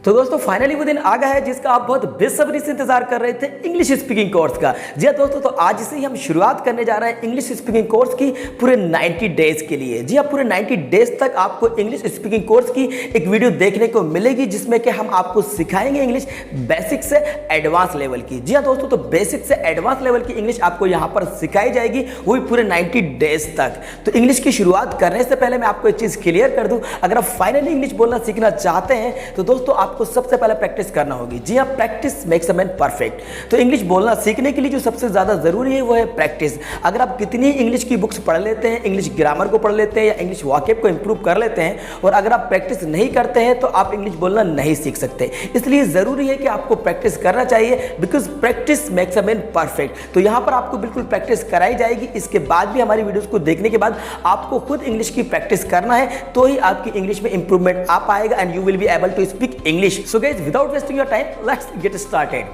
तो दोस्तों फाइनली वो दिन आ गया है जिसका आप बहुत बेसब्री से इंतजार कर रहे थे, इंग्लिश स्पीकिंग कोर्स का। जी हाँ दोस्तों, तो आज से ही हम शुरुआत करने जा रहे हैं इंग्लिश स्पीकिंग कोर्स की पूरे 90 डेज के लिए। जी हाँ, पूरे 90 डेज तक आपको इंग्लिश स्पीकिंग कोर्स की एक वीडियो देखने को मिलेगी जिसमें कि हम आपको सिखाएंगे इंग्लिश बेसिक से एडवांस लेवल की। जी हाँ दोस्तों, तो बेसिक से एडवांस लेवल की इंग्लिश आपको यहाँ पर सिखाई जाएगी, वो भी पूरे 90 डेज तक। तो इंग्लिश की शुरुआत करने से पहले मैं आपको एक चीज़ क्लियर कर दूँ, अगर आप फाइनली इंग्लिश बोलना सीखना चाहते हैं तो दोस्तों आपको सबसे पहले प्रैक्टिस करना होगी। जी हाँ, practice makes a man perfect. तो इंग्लिश बोलना सीखने के लिए जो सबसे ज़्यादा ज़रूरी है वो है प्रैक्टिस। अगर आप कितनी इंग्लिश की बुक्स पढ़ लेते हैं, इंग्लिश ग्रामर को पढ़ लेते हैं या इंग्लिश वाक्य को इंप्रूव कर लेते हैं और अगर आप प्रैक्टिस नहीं करते हैं तो आप इंग्लिश बोलना नहीं सीख सकते। इसलिए ज़रूरी है कि आपको प्रैक्टिस करना चाहिए, because practice makes a man perfect. तो यहाँ पर आपको बिल्कुल प्रैक्टिस कराई जाएगी। इसके बाद भी हमारी वीडियोज़ को देखने के बाद आपको खुद इंग्लिश की प्रैक्टिस करना है, तो ही आपकी इंग्लिश में इंप्रूवमेंट आ पाएगा and you will be able to speak English. So guys, without wasting your time, let's get started.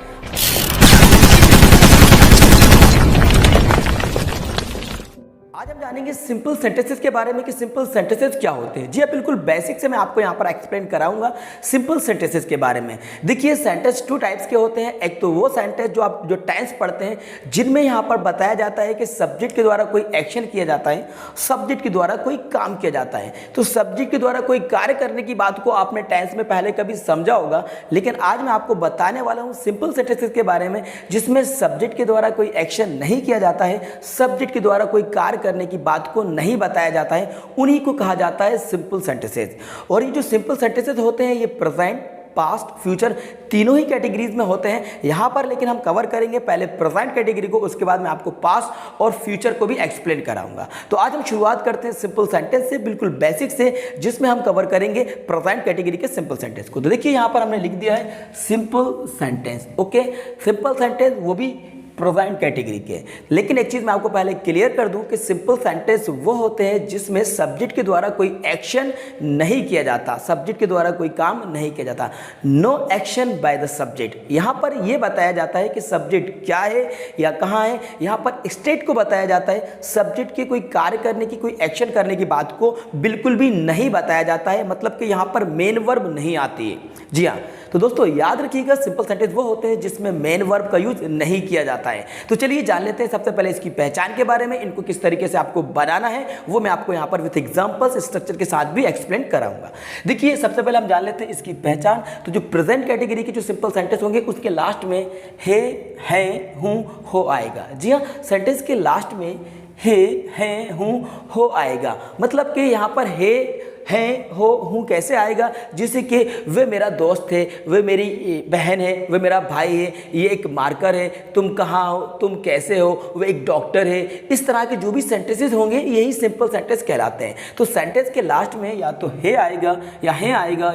आज हम जानेंगे सिंपल सेंटेंसेस के बारे में कि सिंपल सेंटेंसेस क्या होते हैं। जी हाँ, बिल्कुल बेसिक से मैं आपको यहाँ पर एक्सप्लेन कराऊंगा सिंपल सेंटेंसेस के बारे में। देखिए, सेंटेंस 2 टाइप्स के होते हैं। एक तो वो सेंटेंस जो आप टेंस पढ़ते हैं जिनमें यहाँ पर बताया जाता है कि सब्जेक्ट के द्वारा कोई एक्शन किया जाता है, सब्जेक्ट के द्वारा कोई काम किया जाता है। तो सब्जेक्ट के द्वारा कोई कार्य करने की बात को आपने टेंस में पहले कभी समझा होगा, लेकिन आज मैं आपको बताने वाला हूँ सिंपल सेंटेंसेस के बारे में जिसमें सब्जेक्ट के द्वारा कोई एक्शन नहीं किया जाता है, सब्जेक्ट के द्वारा कोई कार्य करने की बात को नहीं बताया जाता है, उन्हीं को कहा जाता है सिंपल सेंटेंसेस। और ये जो सिंपल सेंटेंसेस होते हैं ये प्रेजेंट, पास्ट, फ्यूचर तीनों ही कैटेगरीज में होते हैं यहाँ पर। लेकिन हम कवर करेंगे पहले प्रेजेंट कैटेगरी को, उसके बाद मैं आपको पास्ट और फ्यूचर को भी एक्सप्लेन कराऊंगा। तो आज हम शुरुआत करते हैं सिंपल सेंटेंस से, बिल्कुल बेसिक से, जिसमें हम कवर करेंगे प्रेजेंट कैटेगरी के सिंपल सेंटेंस को। तो देखिए यहाँ पर हमने लिख दिया है simple sentence. Okay, simple sentence वो भी प्रेजेंट कैटेगरी के। लेकिन एक चीज मैं आपको पहले क्लियर कर दूं कि सिंपल सेंटेंस वो होते हैं जिसमें सब्जेक्ट के द्वारा कोई एक्शन नहीं किया जाता, सब्जेक्ट के द्वारा कोई काम नहीं किया जाता। No action by the subject. यहां पर यह बताया जाता है कि सब्जेक्ट क्या है या कहां है। यहां पर स्टेट को बताया जाता है, सब्जेक्ट के कोई कार्य करने की, कोई एक्शन करने की बात को बिल्कुल भी नहीं बताया जाता है। मतलब कि यहां पर मेन वर्ब नहीं आती है। जी हाँ, तो दोस्तों याद रखिएगा सिंपल सेंटेंस वो होते हैं जिसमें मेन वर्ब का यूज नहीं किया जाता है। तो चलिए जान लेते हैं सबसे पहले इसकी पहचान के बारे में, इनको किस तरीके से आपको बनाना है वो मैं आपको यहाँ पर विथ एग्जांपल्स स्ट्रक्चर के साथ भी एक्सप्लेन कराऊंगा। देखिए सबसे पहले हम जान लेते हैं इसकी पहचान। तो जो प्रेजेंट कैटेगरी के जो सिंपल सेंटेंस होंगे उसके लास्ट में है, हूँ, हो आएगा। जी हाँ, सेंटेंस के लास्ट में है, हूँ, हो आएगा। मतलब कि यहाँ पर है, हो, हूँ कैसे आएगा, जैसे कि वे मेरा दोस्त है, वे मेरी बहन है, वे मेरा भाई है, ये एक मार्कर है, तुम कहाँ हो, तुम कैसे हो, वे एक डॉक्टर है। इस तरह के जो भी सेंटेंसेस होंगे यही सिंपल सेंटेंस कहलाते हैं। तो सेंटेंस के लास्ट में या तो है आएगा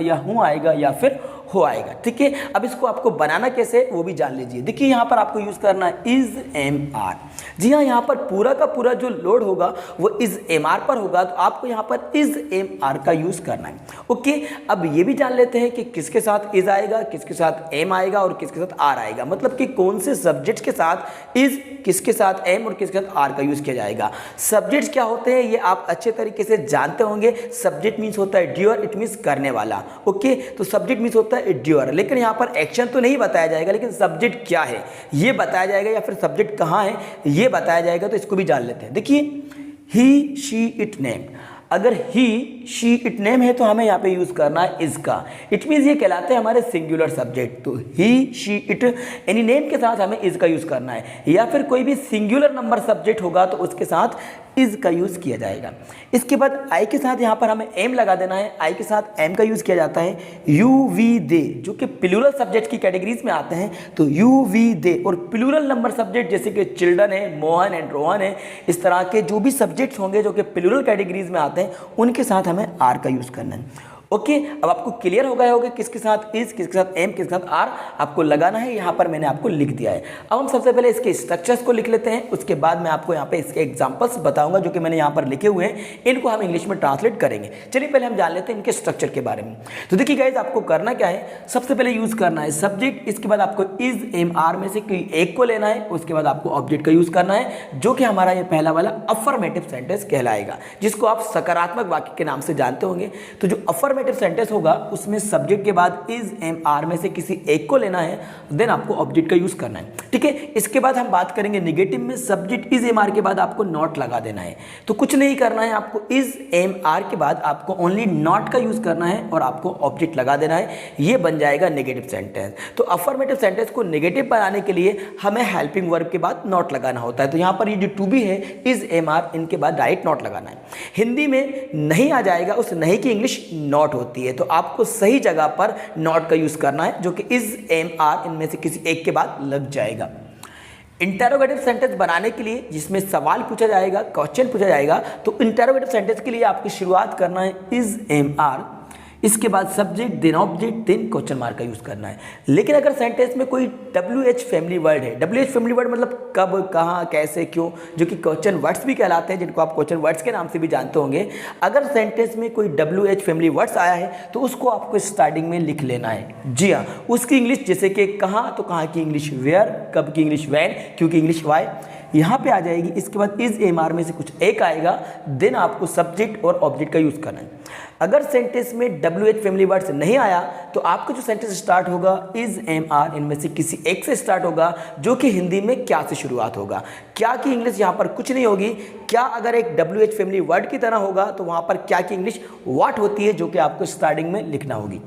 या हूँ आएगा या फिर हो आएगा। ठीक है, अब इसको आपको बनाना कैसे वो भी जान लीजिए। देखिए यहाँ पर आपको यूज करना है इज एम आर। जी हाँ, यहाँ पर पूरा का पूरा जो लोड होगा वो इज एम आर पर होगा, तो आपको यहाँ पर इज एम आर का यूज करना है। ओके, अब ये भी जान लेते हैं कि किसके साथ इज आएगा, किसके साथ एम आएगा और किसके साथ आर आएगा। मतलब कि कौन से सब्जेक्ट के साथ इज, किसके साथ एम और किसके साथ आर का यूज किया जाएगा। सब्जेक्ट क्या होते हैं ये आप अच्छे तरीके से जानते होंगे। सब्जेक्ट मीन्स होता है ड्यूअर, इट मीन्स करने वाला। ओके, तो सब्जेक्ट मीन्स होता है ड्यूअर। लेकिन यहाँ पर एक्शन तो नहीं बताया जाएगा, लेकिन सब्जेक्ट क्या है ये बताया जाएगा या फिर सब्जेक्ट कहाँ है ये बताया जाएगा। तो इसको भी जान लेते हैं। देखिए ही, शी, इट, नेम। अगर ही, शी, इट, नेम है तो हमें यहाँ पे यूज करना है इज का। इट मीन्स ये कहलाते हैं हमारे सिंगुलर सब्जेक्ट। तो ही, शी, इट एनी नेम के साथ हमें इज का यूज करना है, या फिर कोई भी सिंगुलर नंबर सब्जेक्ट होगा तो उसके साथ इज का यूज किया जाएगा। इसके बाद आई के साथ यहाँ पर हमें एम लगा देना है। आई के साथ एम का यूज किया जाता है यू, वी, दे, जो कि प्लूरल सब्जेक्ट की कैटेगरीज में आते हैं। तो यू, वी, दे और प्लूरल नंबर सब्जेक्ट जैसे कि चिल्ड्रन है, मोहन एंड रोहन है, इस तरह के जो भी सब्जेक्ट्स होंगे जो कि प्लूरल कैटेगरीज में आते हैं उनके साथ हमें आर का यूज करना है। ओके, अब आपको क्लियर हो गया होगा किसके साथ इज, किसके साथ एम, किसके साथ आर आपको लगाना है। यहाँ पर मैंने आपको लिख दिया है। अब हम सबसे पहले इसके स्ट्रक्चर्स को लिख लेते हैं, उसके बाद मैं आपको यहाँ पे इसके एग्जांपल्स बताऊंगा जो कि मैंने यहाँ पर लिखे हुए हैं, इनको हम इंग्लिश में ट्रांसलेट करेंगे। चलिए पहले हम जान लेते हैं इनके स्ट्रक्चर के बारे में। तो देखिए गाइस, आपको करना क्या है, सबसे पहले यूज करना है सब्जेक्ट, इसके बाद आपको इज, एम, आर में से कोई एक को लेना है, उसके बाद आपको ऑब्जेक्ट का यूज करना है जो कि हमारा ये पहला वाला अफर्मेटिव सेंटेंस कहलाएगा, जिसको आप सकारात्मक वाक्य के नाम से जानते होंगे। तो जो अफर्मेटिव अफर्मेटिव सेंटेंस होगा उसमें सब्जेक्ट के बाद इज एम आर में से किसी एक को लेना है, देन आपको ऑब्जेक्ट का यूज करना है, ठीक है। इसके बाद हम बात करेंगे नेगेटिव में, सब्जेक्ट इज एम आर के बाद आपको नॉट लगा देना है। तो कुछ नहीं करना है, आपको इज एम आर के बाद आपको ओनली नॉट का यूज करना है और आपको ऑब्जेक्ट लगा देना है, ये बन जाएगा नेगेटिव सेंटेंस। तो अफर्मेटिव सेंटेंस को नेगेटिव बनाने के लिए हमें हेल्पिंग वर्ब के बाद नॉट लगाना होता है। तो यहाँ पर ये जो टू बी है इज एम आर, इनके बाद डायरेक्ट नॉट लगाना है। हिंदी में नहीं आ जाएगा, उस नहीं की इंग्लिश नॉट होती है, तो आपको सही जगह पर नॉट का यूज करना है जो कि इज एम आर इनमें से किसी एक के बाद लग जाएगा। इंटरोगेटिव सेंटेंस बनाने के लिए जिसमें सवाल पूछा जाएगा, क्वेश्चन पूछा जाएगा, तो इंटरोगेटिव सेंटेंस के लिए आपकी शुरुआत करना है इज एम आर, इसके बाद subject then object then question mark का यूज करना है। लेकिन अगर सेंटेंस में कोई WH फैमिली वर्ड है, WH फैमिली वर्ड मतलब कब, कहाँ, कैसे, क्यों, जो कि क्वेश्चन वर्ड्स भी कहलाते हैं, जिनको आप क्वेश्चन वर्ड्स के नाम से भी जानते होंगे। अगर सेंटेंस में कोई WH फैमिली वर्ड्स आया है तो उसको आपको स्टार्टिंग में लिख लेना है। जी हाँ, उसकी इंग्लिश जैसे कि कहाँ, तो कहाँ की इंग्लिश वेयर, कब की इंग्लिश वैन, क्यों की इंग्लिश वाई, यहाँ पे आ जाएगी। इसके बाद इज एम आर में से कुछ एक आएगा, देन आपको सब्जेक्ट और ऑब्जेक्ट का यूज करना है। अगर सेंटेंस में WH फैमिली वर्ड्स नहीं आया तो आपका जो सेंटेंस स्टार्ट होगा इज एम आर इनमें से किसी एक से स्टार्ट होगा, जो कि हिंदी में क्या से शुरुआत होगा। क्या की इंग्लिश यहाँ पर कुछ नहीं होगी। क्या अगर एक WH फैमिली वर्ड की तरह होगा तो वहाँ पर क्या की इंग्लिश व्हाट होती है, जो कि आपको स्टार्टिंग में लिखना होगी।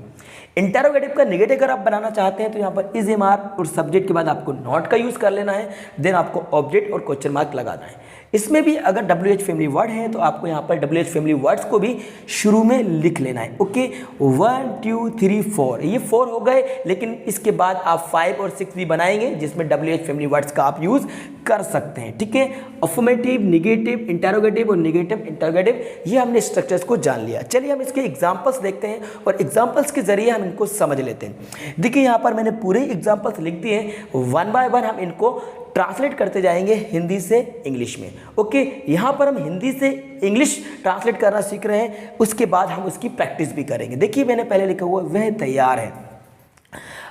इंटरोगेटिव का नेगेटिव अगर आप बनाना चाहते हैं तो यहाँ पर इज एम आर और सब्जेक्ट के बाद आपको नॉट का यूज कर लेना है, देन आपको ऑब्जेक्ट और क्वेश्चन मार्क लगाना है। इसमें भी अगर WH फैमिली वर्ड है तो आपको यहाँ पर WH फैमिली वर्ड्स को भी शुरू में लिख लेना है। ओके, 1 2 3 4, ये 4 हो गए, लेकिन इसके बाद आप 5 और 6 भी बनाएंगे जिसमें WH फैमिली वर्ड्स का आप यूज कर सकते हैं, ठीक है। अफर्मेटिव, नेगेटिव, इंटरोगेटिव और नेगेटिव इंटरोगेटिव, ये हमने स्ट्रक्चर्स को जान लिया। चलिए हम इसके एग्जांपल्स देखते हैं और एग्जांपल्स के जरिए हम इनको समझ लेते हैं। देखिए यहाँ पर मैंने पूरे एग्जांपल्स लिख दिए हैं, वन बाय वन हम इनको ट्रांसलेट करते जाएंगे हिंदी से इंग्लिश में। ओके, यहाँ पर हम हिंदी से इंग्लिश ट्रांसलेट करना सीख रहे हैं, उसके बाद हम उसकी प्रैक्टिस भी करेंगे। देखिए मैंने पहले लिखा हुआ वह तैयार है।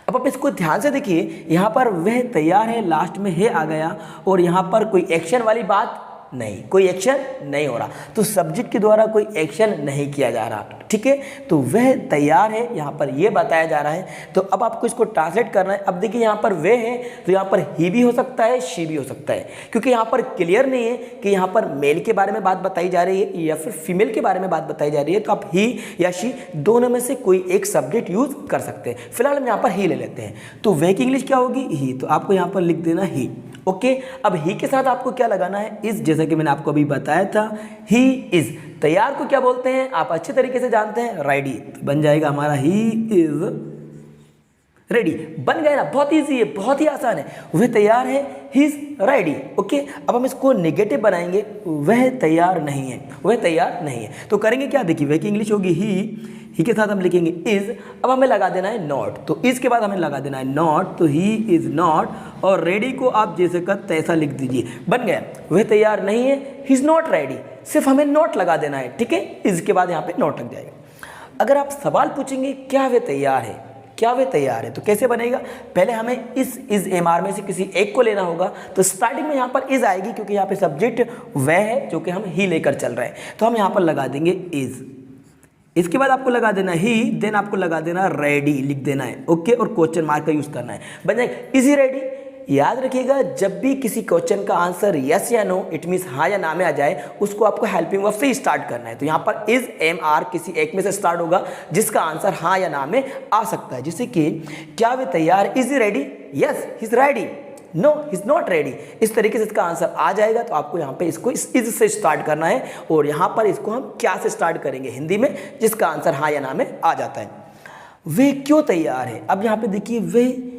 अब आप इसको ध्यान से देखिए, यहाँ पर वह तैयार है, लास्ट में है आ गया और यहाँ पर कोई एक्शन वाली बात नहीं, कोई एक्शन नहीं हो रहा, तो सब्जेक्ट के द्वारा कोई एक्शन नहीं किया जा रहा, ठीक है। तो वह तैयार है यहाँ पर ये बताया जा रहा है। तो अब आपको इसको ट्रांसलेट करना है। अब देखिए यहाँ पर वह है तो यहाँ पर ही भी हो सकता है, शी भी हो सकता है, क्योंकि यहाँ पर क्लियर नहीं है कि यहाँ पर मेल के बारे में बात बताई जा रही है या फिर फीमेल के बारे में बात बताई जा रही है। तो आप ही या शी दोनों में से कोई एक सब्जेक्ट यूज कर सकते हैं। फिलहाल हम यहाँ पर ही ले लेते हैं, तो वह की इंग्लिश क्या होगी, ही, तो आपको यहाँ पर लिख देना ही। ओके, अब ही के साथ आपको क्या लगाना है, इज, जैसा कि मैंने आपको अभी बताया था, ही इज। तैयार को क्या बोलते हैं आप अच्छे तरीके से जानते हैं, रेडी, बन जाएगा हमारा ही इज रेडी। बन गया ना, बहुत इजी है, बहुत ही आसान है। वह तैयार है, ही इज रेडी। ओके, अब हम इसको नेगेटिव बनाएंगे, वह तैयार नहीं है, वह तैयार नहीं है। तो करेंगे क्या, देखिए वह की इंग्लिश होगी ही के साथ हम लिखेंगे इज। अब हमें लगा देना है नॉट, तो इज के बाद हमें लगा देना है नॉट, तो ही इज नॉट, और रेडी को आप जैसे का तैसा लिख दीजिए, बन गया। वह तैयार नहीं है, ही इज नॉट रेडी, सिर्फ हमें नॉट लगा देना है, ठीक है। इज के बाद यहाँ पे नॉट लग जाएगा। अगर आप सवाल पूछेंगे क्या वह तैयार है, क्या वे तैयार है, तो कैसे बनेगा, पहले हमें इज एम आर में से किसी एक को लेना होगा। तो स्टार्टिंग में यहाँ पर इज आएगी क्योंकि यहाँ पे सब्जेक्ट वह है जो कि हम ही लेकर चल रहे हैं, तो हम यहाँ पर लगा देंगे इज। इसके बाद आपको लगा देना ही, देन आपको लगा देना रेडी, लिख देना है। ओके, और क्वेश्चन मार्क का यूज करना है, बन जाएगा इजी रेडी। याद रखिएगा, जब भी किसी क्वेश्चन का आंसर यस या नो, इट मीन्स हाँ या ना में आ जाए, उसको आपको हेल्पिंग वर्ब से ही स्टार्ट करना है। तो यहाँ पर इज एम आर किसी एक में से स्टार्ट होगा जिसका आंसर हाँ या ना में आ सकता है, जैसे कि क्या वे तैयार, is ready, yes he is ready, no he is not ready. इस तरीके से इसका आंसर आ जाएगा। तो आपको यहाँ पे इसको इज से स्टार्ट करना है और यहाँ पर इसको हम क्या से स्टार्ट करेंगे हिंदी में, जिसका आंसर हाँ या ना में आ जाता है। वे क्यों तैयार है, अब यहाँ पे देखिए वे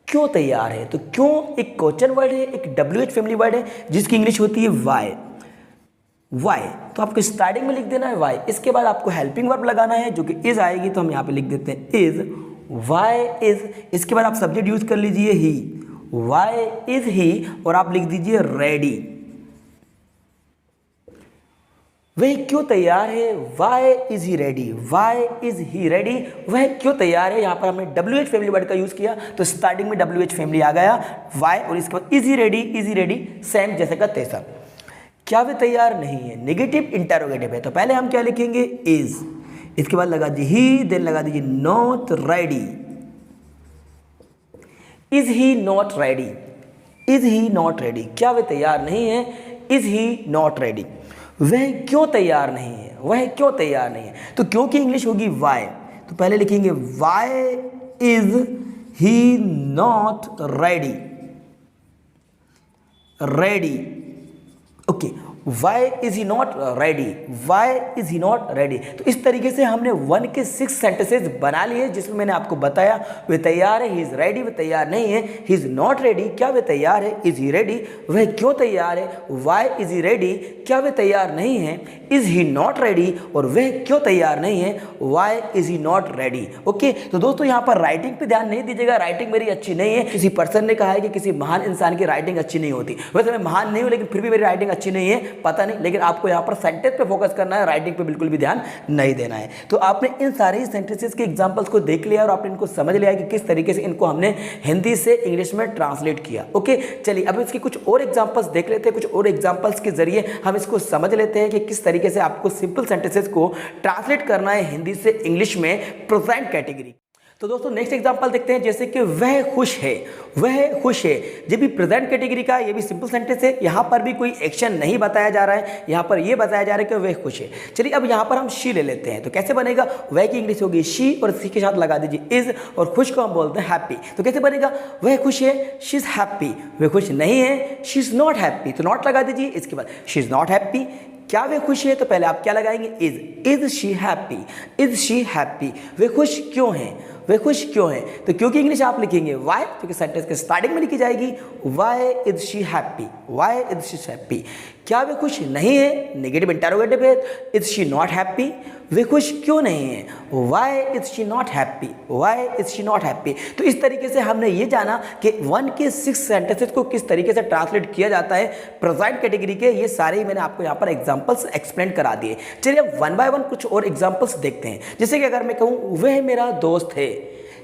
क्यों तैयार है, तो क्यों एक क्वेश्चन वर्ड है, एक WH फैमिली वर्ड है जिसकी इंग्लिश होती है वाई, वाई, तो आपको स्टार्टिंग में लिख देना है वाई। इसके बाद आपको हेल्पिंग वर्ब लगाना है जो कि इज आएगी, तो हम यहाँ पे लिख देते हैं इज, वाई इज। इसके बाद आप सब्जेक्ट यूज कर लीजिए ही, वाई इज ही, और आप लिख दीजिए रेडी। वह क्यों तैयार है, why is he ready, why is he ready, वह क्यों तैयार है। यहाँ पर हमने WH फैमिली वर्ड का यूज किया, तो स्टार्टिंग में WH फैमिली आ गया वाई, और इसके बाद इज ही रेडी सेम जैसे का तैसा। क्या वे तैयार नहीं है, नेगेटिव इंटरोगेटिव है, तो पहले हम क्या लिखेंगे इज। इसके बाद लगा दीजिए ही, देन लगा दीजिए not ready. Is he not ready, is he not ready, क्या वे तैयार नहीं है? इज ही नॉट रेडी, वह क्यों तैयार नहीं है? वह क्यों तैयार नहीं है? तो क्यों की इंग्लिश होगी वाई, तो पहले लिखेंगे why is he not ready, ready, okay, why is he not ready, why is he not ready. तो इस तरीके से हमने 1 के 6 सेंटेंसेस बना लिए, जिसमें मैंने आपको बताया वे तैयार है, ही इज रेडी, वे तैयार नहीं है, ही इज नॉट रेडी, क्या वे तैयार है, इज ही रेडी, वह क्यों तैयार है, वाई इज ही रेडी, क्या वे तैयार नहीं है, इज ही नॉट रेडी, और वह क्यों तैयार नहीं है, why is he not ready. Okay, तो दोस्तों यहाँ पर राइटिंग पे ध्यान नहीं दीजिएगा, राइटिंग मेरी अच्छी नहीं है। किसी पर्सन ने कहा है कि किसी महान इंसान की राइटिंग अच्छी नहीं होती, वैसे मैं महान नहीं हूँ, लेकिन फिर भी मेरी राइटिंग अच्छी नहीं है, पता नहीं, लेकिन आपको यहाँ पर सेंटेंस पे फोकस करना है, राइटिंग पे बिल्कुल भी ध्यान नहीं देना है। तो आपने इन सारे सेंटेंसेस के एग्जांपल्स को देख लिया और आपने इनको समझ लिया कि किस तरीके से इनको हमने हिंदी से इंग्लिश में ट्रांसलेट किया। ओके, चलिए अब इसके कुछ और एग्जांपल्स देख लेते हैं, कुछ और एग्जांपल्स के जरिए हम इसको समझ लेते हैं कि किस तरीके से आपको सिंपल सेंटेंसेस को ट्रांसलेट करना है हिंदी से इंग्लिश में प्रेजेंट कैटेगरी। तो दोस्तों नेक्स्ट एग्जांपल देखते हैं, जैसे कि वह खुश है, वह खुश है, ये भी प्रेजेंट कैटेगरी का, ये भी सिंपल सेंटेंस है, यहाँ पर भी कोई एक्शन नहीं बताया जा रहा है, यहाँ पर ये बताया जा रहा है कि वह खुश है। चलिए अब यहाँ पर हम शी ले लेते हैं, तो कैसे बनेगा, वह की इंग्लिश होगी शी और सी के साथ लगा दीजिए इज, और खुश को हम बोलते हैं हैप्पी। तो कैसे बनेगा, वह खुश है, शी इज हैप्पी, वह खुश नहीं है, शी इज नॉट हैप्पी, तो नॉट लगा दीजिए, इसके बाद शी इज नॉट हैप्पी, क्या वे खुश है, तो पहले आप क्या लगाएंगे, is she happy, is she happy, वे खुश क्यों हैं, वे खुश क्यों हैं, तो क्योंकि इंग्लिश आप लिखेंगे वाई, क्योंकि सेंटेंस के स्टार्टिंग में लिखी जाएगी why is she happy, why is she happy, क्या वे खुश नहीं है, नेगेटिव इंटरोगेटिव है, इज शी नॉट हैप्पी, वे खुश क्यों नहीं है, why is she not happy, why is she not happy. तो इस तरीके से हमने ये जाना कि 1 के 6 सेंटेंसेस को किस तरीके से ट्रांसलेट किया जाता है प्रेजेंट कैटेगरी के, ये सारे ही मैंने आपको यहाँ पर एग्जांपल्स एक्सप्लेन करा दिए। चलिए अब 1 बाय 1 कुछ और एग्जांपल्स देखते हैं। जैसे कि अगर मैं कहूँ वह मेरा दोस्त है,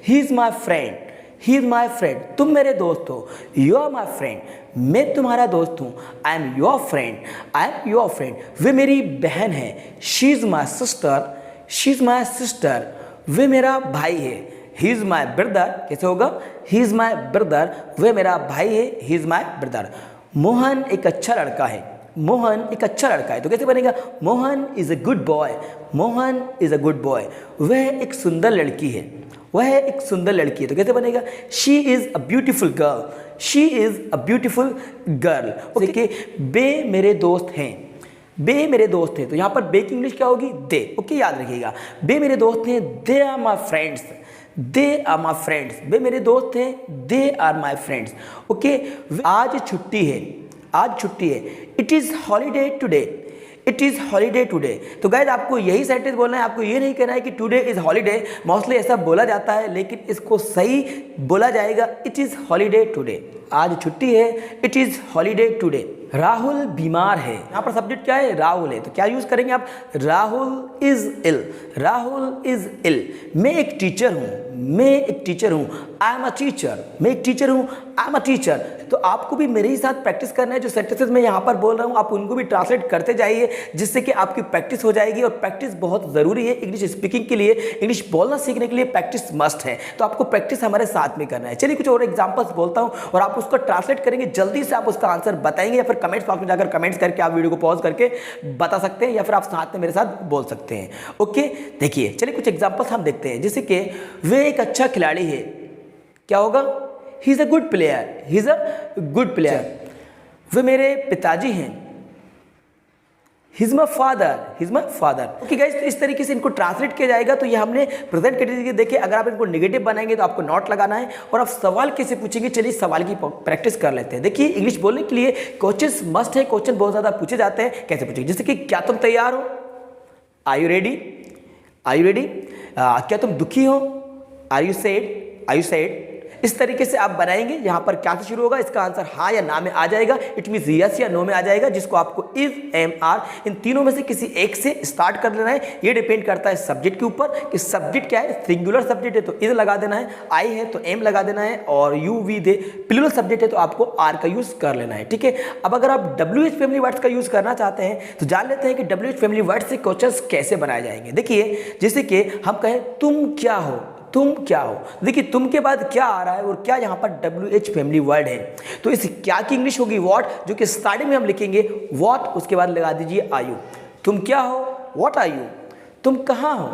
he is my friend, he is my friend, तुम मेरे दोस्त हो, यू आर माई फ्रेंड, मैं तुम्हारा दोस्त हूँ, I am your friend, I am your friend, वे मेरी बहन है, she is my sister, she is my sister, वे मेरा भाई है, ही इज़ माई ब्रदर, कैसे होगा, ही इज़ माई ब्रदर, वे मेरा भाई है, ही इज़ माई ब्रदर। मोहन एक अच्छा लड़का है, मोहन एक अच्छा लड़का है, तो कैसे बनेगा, Mohan is a good boy, Mohan is a good boy, वह एक सुंदर लड़की है, वह एक सुंदर लड़की है, तो कैसे बनेगा, she is a beautiful girl, she is a beautiful girl. देखिए बे मेरे दोस्त हैं, बे मेरे दोस्त हैं, तो यहाँ पर बे की इंग्लिश क्या होगी, दे। ओके, याद रखिएगा, बे मेरे दोस्त हैं, they are my friends, they are my friends, वे मेरे दोस्त हैं, they are my friends. Okay, आज छुट्टी है, आज छुट्टी है, it is holiday today, it is holiday today. तो गाइज आपको यही सेंटेंस बोलना है, आपको ये नहीं कहना है कि टुडे इज़ हॉलीडे, मोस्टली ऐसा बोला जाता है, लेकिन इसको सही बोला जाएगा इट इज़ हॉलीडे टुडे, आज छुट्टी है, it is holiday today. Rahul बीमार है, यहाँ पर सब्जेक्ट क्या है, राहुल है, तो क्या यूज़ करेंगे आप, Rahul is ill, Rahul is ill. मैं एक टीचर हूँ, मैं एक टीचर हूँ, आई एम अ टीचर, मैं एक टीचर हूँ, आई एम अ टीचर। तो आपको भी मेरे ही साथ प्रैक्टिस करना है, जो सेंटेंसेस मैं यहाँ पर बोल रहा हूँ आप उनको भी ट्रांसलेट करते जाइए, जिससे कि आपकी प्रैक्टिस हो जाएगी, और प्रैक्टिस बहुत ज़रूरी है इंग्लिश स्पीकिंग के लिए, इंग्लिश बोलना सीखने के लिए प्रैक्टिस मस्ट है, तो आपको प्रैक्टिस हमारे साथ में करना है। चलिए कुछ और एग्जाम्पल्स बोलता हूँ और आप उसको ट्रांसलेट करेंगे, जल्दी से आप उसका आंसर बताएंगे, या फिर कमेंट्स बॉक्स में जाकर कमेंट्स करके आप वीडियो को पॉज करके बता सकते हैं, या फिर आप साथ में मेरे साथ बोल सकते हैं। ओके, देखिए चलिए कुछ एग्जाम्पल्स हम देखते हैं, जैसे कि वे एक अच्छा खिलाड़ी है, क्या होगा, he is a good player, he is a good player. वे मेरे पिताजी हैं, he is my father, he is my father. Okay guys, तो इस तरीके से इनको ट्रांसलेट किया जाएगा। तो ये हमने प्रेजेंट कैटेगरी देखिए, अगर आप इनको नेगेटिव बनाएंगे तो आपको नॉट लगाना है, और आप सवाल कैसे पूछेंगे, चलिए सवाल की प्रैक्टिस कर लेते हैं। देखिए इंग्लिश बोलने के लिए क्वेश्चंस मस्ट है, क्वेश्चन बहुत ज़्यादा पूछे जाते हैं, कैसे पूछेंगे, जैसे कि क्या तुम तैयार हो, are you ready, are you ready, क्या तुम दुखी हो, are you sad, are you sad, इस तरीके से आप बनाएंगे। यहाँ पर क्या से शुरू होगा, इसका आंसर हाँ या ना में आ जाएगा, इट मीन यस या नो में आ जाएगा, जिसको आपको इज, एम, आर इन तीनों में से किसी एक से स्टार्ट कर लेना है। ये डिपेंड करता है सब्जेक्ट के ऊपर कि सब्जेक्ट क्या है। सिंगुलर सब्जेक्ट है तो इज लगा देना है, आई है तो एम लगा देना है, और you, we, they plural subject है तो आपको आर का यूज कर लेना है। ठीक है, अब अगर आप WH फैमिली वर्ड्स का यूज करना चाहते हैं तो जान लेते हैं कि WH फैमिली वर्ड्स से क्वेश्चंस कैसे बनाए जाएंगे। देखिए, जैसे कि हम कहें तुम क्या हो, तुम क्या हो, देखिए तुम के बाद क्या आ रहा है और क्या यहाँ पर WH फैमिली वर्ड है, तो इस क्या की इंग्लिश होगी व्हाट, जो कि स्टार्टिंग में हम लिखेंगे व्हाट, उसके बाद लगा दीजिए आर यू। तुम क्या हो, व्हाट आर यू। तुम कहाँ हो,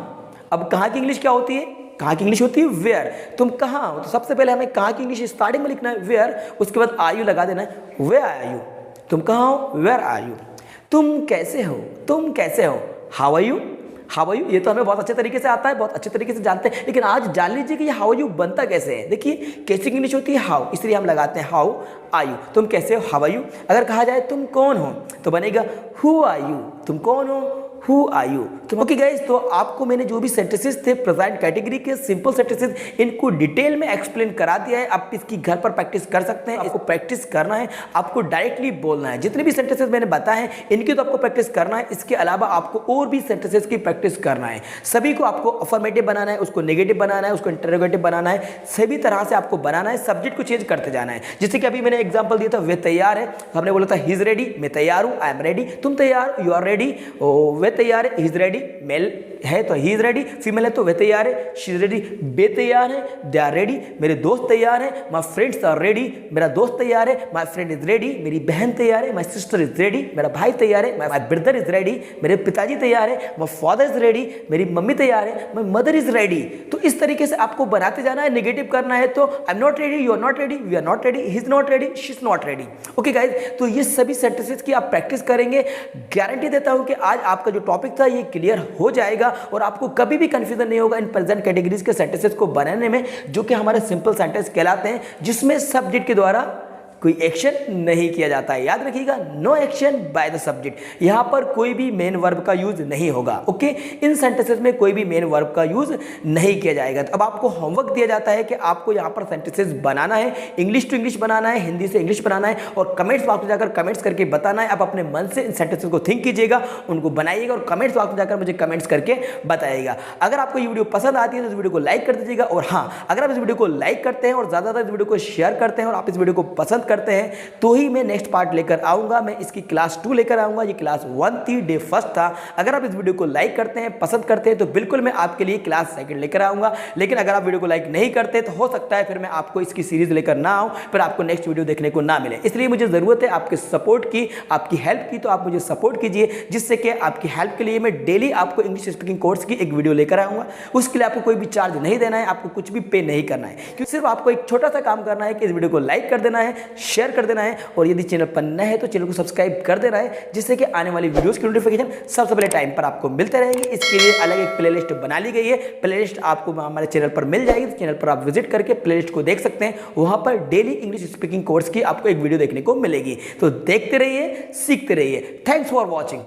अब कहाँ की इंग्लिश क्या होती है, कहाँ की इंग्लिश होती है वेयर। तुम कहाँ हो, तो सबसे पहले हमें कहाँ की इंग्लिश स्टार्टिंग में लिखना है वेयर, उसके बाद आर यू लगा देना है, वेयर आर यू। तुम कहाँ हो, वेयर आर यू। तुम कैसे हो, तुम कैसे हो, how are you, how are you. ये तो हमें बहुत अच्छे तरीके से आता है, बहुत अच्छे तरीके से जानते हैं, लेकिन आज जान लीजिए कि ये हाउ आर यू बनता कैसे है। देखिए कैसी इंग्लिश होती है हाउ, इसलिए हम लगाते हैं हाउ आर यू। तुम कैसे हो, हाउ आर यू। अगर कहा जाए तुम कौन हो तो बनेगा हु आर यू। तुम कौन हो, हु आर यू। तो ओके गाइस, तो आपको मैंने जो भी सेंटेंसेस थे प्रेजेंट कैटेगरी के सिंपल सेंटेंसेस, इनको डिटेल में एक्सप्लेन करा दिया है। आप इसकी घर पर प्रैक्टिस कर सकते हैं। आपको प्रैक्टिस करना है, आपको डायरेक्टली बोलना है। जितने भी सेंटेंसेस मैंने बताए हैं इनकी तो आपको प्रैक्टिस करना है। इसके अलावा आपको और भी सेंटेंसेस की प्रैक्टिस करना है। सभी को आपको अफर्मेटिव बनाना है, उसको नेगेटिव बनाना है, उसको इंटरोगेटिव बनाना है, सभी तरह से आपको बनाना है। सब्जेक्ट को चेंज करते जाना है। जैसे कि अभी मैंने एग्जाम्पल दिया था वे तैयार है, हमने बोला था ही इज रेडी, मैं तैयार हूँ, आई एम रेडी। तुम तैयार, यू आर रेडी, वे तैयार है, ही इज रेडी। मेल है तो ही इज रेडी, फीमेल है तो वे तैयार है, शी इज रेडी। बे तैयार है, दे आर रेडी। मेरे दोस्त तैयार है, माय फ्रेंड्स आर रेडी। मेरा दोस्त तैयार है, माय फ्रेंड इज रेडी। मेरी बहन तैयार है, माय सिस्टर इज रेडी। मेरा भाई तैयार है, माय ब्रदर इज रेडी। मेरे पिताजी तैयार है, माय फादर इज रेडी। मेरी मम्मी तैयार है, माय मदर इज रेडी। तो इस तरीके से आपको बनाते जाना है। नेगेटिव करना है तो I am not ready, you are not ready, we are not ready, he is not ready, she is not ready. Okay guys, तो ये सभी सेंटेंसेस की आप प्रैक्टिस करेंगे। गारंटी देता हूं कि आज आपका जो टॉपिक था ये क्लियर हो जाएगा और आपको कभी भी कंफ्यूजन नहीं होगा इन प्रेजेंट कैटेगरीज के सेंटेंसेस को बनाने में, जो कि हमारे सिंपल सेंटेंस कहलाते हैं, जिसमें सब्जेक्ट के द्वारा कोई एक्शन नहीं किया जाता है। याद रखिएगा, no action by the subject. यहां पर कोई भी मेन वर्ब का यूज नहीं होगा। ओके, इन सेंटेंसेस में कोई भी मेन वर्ब का यूज नहीं किया जाएगा। तो अब आपको होमवर्क दिया जाता है कि आपको यहां पर सेंटेंसेस बनाना है, इंग्लिश टू इंग्लिश बनाना है, हिंदी से इंग्लिश बनाना है, और कमेंट्स बॉक्स में जाकर कमेंट्स करके बताना है। आप अपने मन से इन सेंटेंसेस को थिंक कीजिएगा, उनको बनाइएगा और कमेंट्स बॉक्स में जाकर मुझे कमेंट्स करके बताइएगा। अगर आपको ये वीडियो पसंद आती है तो इस वीडियो को लाइक कर दीजिएगा। और हाँ, अगर आप इस वीडियो को लाइक करते हैं और ज़्यादातर इस वीडियो को शेयर करते हैं और आप इस वीडियो को पसंद करते हैं तो ही मैं नेक्स्ट पार्ट लेकर आऊंगा। मैं इसकी क्लास 2 लेकर आऊंगा। ये क्लास 1 थी, डे फर्स्ट था। अगर आप इस वीडियो को लाइक करते हैं, पसंद करते हैं तो बिल्कुल मैं आपके लिए क्लास 2 लेकर आऊंगा। लेकिन अगर आप वीडियो को लाइक नहीं करते तो हो सकता है फिर मैं आपको इसकी सीरीज लेकर ना आऊं, फिर आपको नेक्स्ट वीडियो देखने को ना मिले। इसलिए मुझे जरूरत है आपके सपोर्ट की, आपकी हेल्प की। तो आप मुझे सपोर्ट कीजिए, जिससे कि आपकी हेल्प के लिए मैं डेली आपको इंग्लिश स्पीकिंग कोर्स की एक वीडियो लेकर आऊंगा। उसके लिए आपको कोई भी चार्ज नहीं देना है, आपको कुछ भी पे नहीं करना है, क्योंकि सिर्फ आपको एक छोटा सा काम करना है कि इस वीडियो को लाइक कर देना है, शेयर कर देना है, और यदि चैनल पर नए है तो चैनल को सब्सक्राइब कर देना है, जिससे कि आने वाली वीडियोस की नोटिफिकेशन सबसे पहले टाइम पर आपको मिलते रहेंगे। इसके लिए अलग एक प्लेलिस्ट बना ली गई है। प्लेलिस्ट आपको हमारे चैनल पर मिल जाएगी। तो चैनल पर आप विजिट करके प्लेलिस्ट को देख सकते हैं। वहां पर डेली इंग्लिश स्पीकिंग कोर्स की आपको एक वीडियो देखने को मिलेगी। तो देखते रहिए, सीखते रहिए। Thanks for watching.